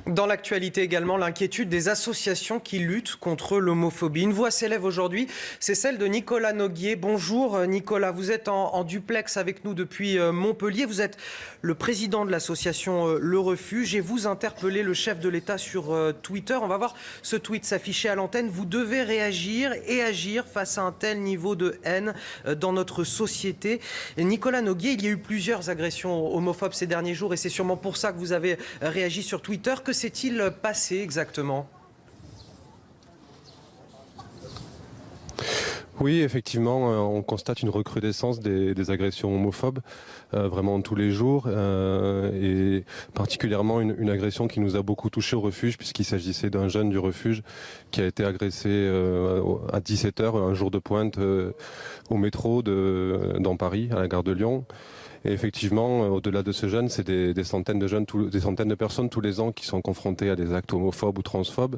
Dans l'actualité également, l'inquiétude des associations qui luttent contre l'homophobie. Une voix s'élève aujourd'hui, c'est celle de Nicolas Noguier. Bonjour Nicolas, vous êtes en duplex avec nous depuis Montpellier. Vous êtes le président de l'association Le Refuge et vous interpellez le chef de l'État sur Twitter. On va voir ce tweet s'afficher à l'antenne. Vous devez réagir et agir face à un tel niveau de haine dans notre société. Et Nicolas Noguier, il y a eu plusieurs agressions homophobes ces derniers jours et c'est sûrement pour ça que vous avez réagi sur Twitter. Que s'est-il passé exactement ? Oui, effectivement, on constate une recrudescence des agressions homophobes, vraiment tous les jours, et particulièrement une agression qui nous a beaucoup touché au refuge, puisqu'il s'agissait d'un jeune du refuge qui a été agressé à 17h, un jour de pointe, au métro dans Paris, à la gare de Lyon. Et effectivement, au-delà de ce jeune, c'est des centaines de jeunes, des centaines de personnes tous les ans qui sont confrontées à des actes homophobes ou transphobes.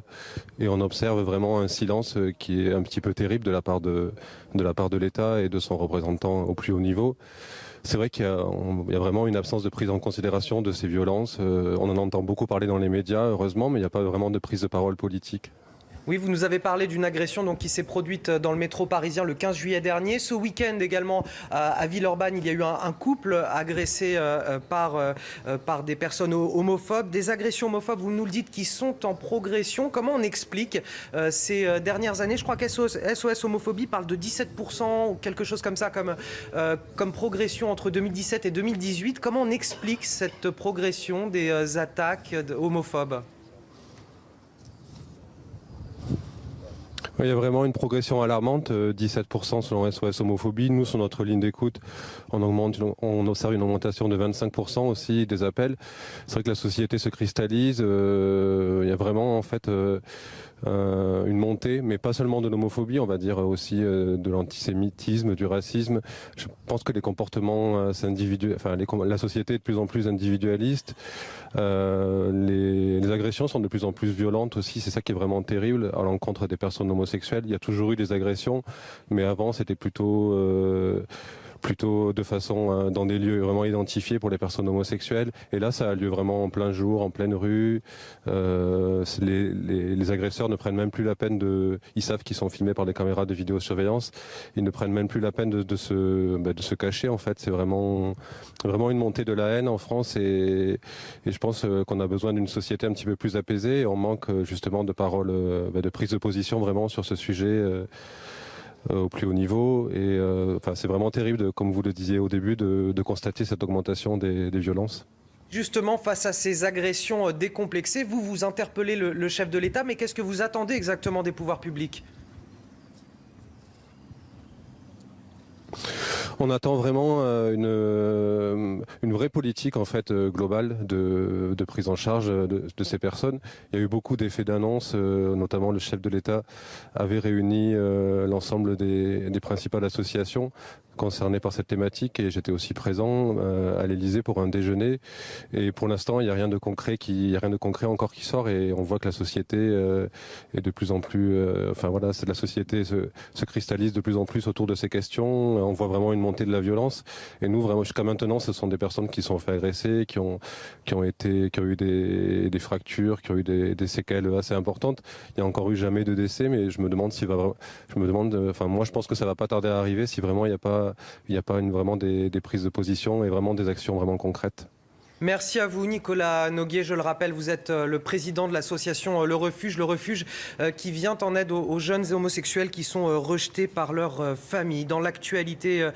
Et on observe vraiment un silence qui est un petit peu terrible de la part de l'État et de son représentant au plus haut niveau. C'est vrai qu'il y a vraiment une absence de prise en considération de ces violences. On en entend beaucoup parler dans les médias, heureusement, mais il n'y a pas vraiment de prise de parole politique. Oui, vous nous avez parlé d'une agression qui s'est produite dans le métro parisien le 15 juillet dernier. Ce week-end également, à Villeurbanne, il y a eu un couple agressé par des personnes homophobes. Des agressions homophobes, vous nous le dites, qui sont en progression. Comment on explique ces dernières années ? Je crois qu'SOS Homophobie parle de 17% ou quelque chose comme ça, comme progression entre 2017 et 2018. Comment on explique cette progression des attaques homophobes ? Il y a vraiment une progression alarmante, 17% selon SOS Homophobie. Nous, sur notre ligne d'écoute, on observe une augmentation de 25% aussi des appels. C'est vrai que la société se cristallise. Il y a vraiment en fait une montée, mais pas seulement de l'homophobie, on va dire aussi de l'antisémitisme, du racisme. Je pense que les comportements la société est de plus en plus individualiste. Les agressions sont de plus en plus violentes aussi, c'est ça qui est vraiment terrible à l'encontre des personnes homosexuelles. Il y a toujours eu des agressions, mais avant c'était plutôt de façon dans des lieux vraiment identifiés pour les personnes homosexuelles. Et là, ça a lieu vraiment en plein jour, en pleine rue. Les agresseurs ne prennent même plus la peine ils savent qu'ils sont filmés par des caméras de vidéosurveillance. Ils ne prennent même plus la peine de se cacher. En fait, c'est vraiment une montée de la haine en France. Et je pense qu'on a besoin d'une société un petit peu plus apaisée. Et on manque justement de paroles, de prise de position vraiment sur ce sujet. Au plus haut niveau et c'est vraiment terrible, comme vous le disiez au début, de constater cette augmentation des violences. Justement, face à ces agressions décomplexées, vous interpellez le chef de l'État, mais qu'est-ce que vous attendez exactement des pouvoirs publics ? On attend vraiment une vraie politique en fait globale de prise en charge de ces personnes. Il y a eu beaucoup d'effets d'annonce, notamment le chef de l'État avait réuni l'ensemble des principales associations concernées par cette thématique et j'étais aussi présent à l'Élysée pour un déjeuner. Et pour l'instant, il n'y a rien de concret encore qui sort et on voit que la société est de plus en plus, la société se cristallise de plus en plus autour de ces questions. On voit vraiment une montée de la violence. Et nous, vraiment, jusqu'à maintenant, ce sont des personnes qui sont fait agresser, qui ont eu des fractures, qui ont eu des séquelles assez importantes. Il n'y a encore eu jamais de décès, mais moi, je pense que ça va pas tarder à arriver si vraiment il n'y a pas vraiment des prises de position et vraiment des actions vraiment concrètes. Merci à vous Nicolas Noguier, je le rappelle, vous êtes le président de l'association Le Refuge qui vient en aide aux jeunes et homosexuels qui sont rejetés par leur famille. Dans l'actualité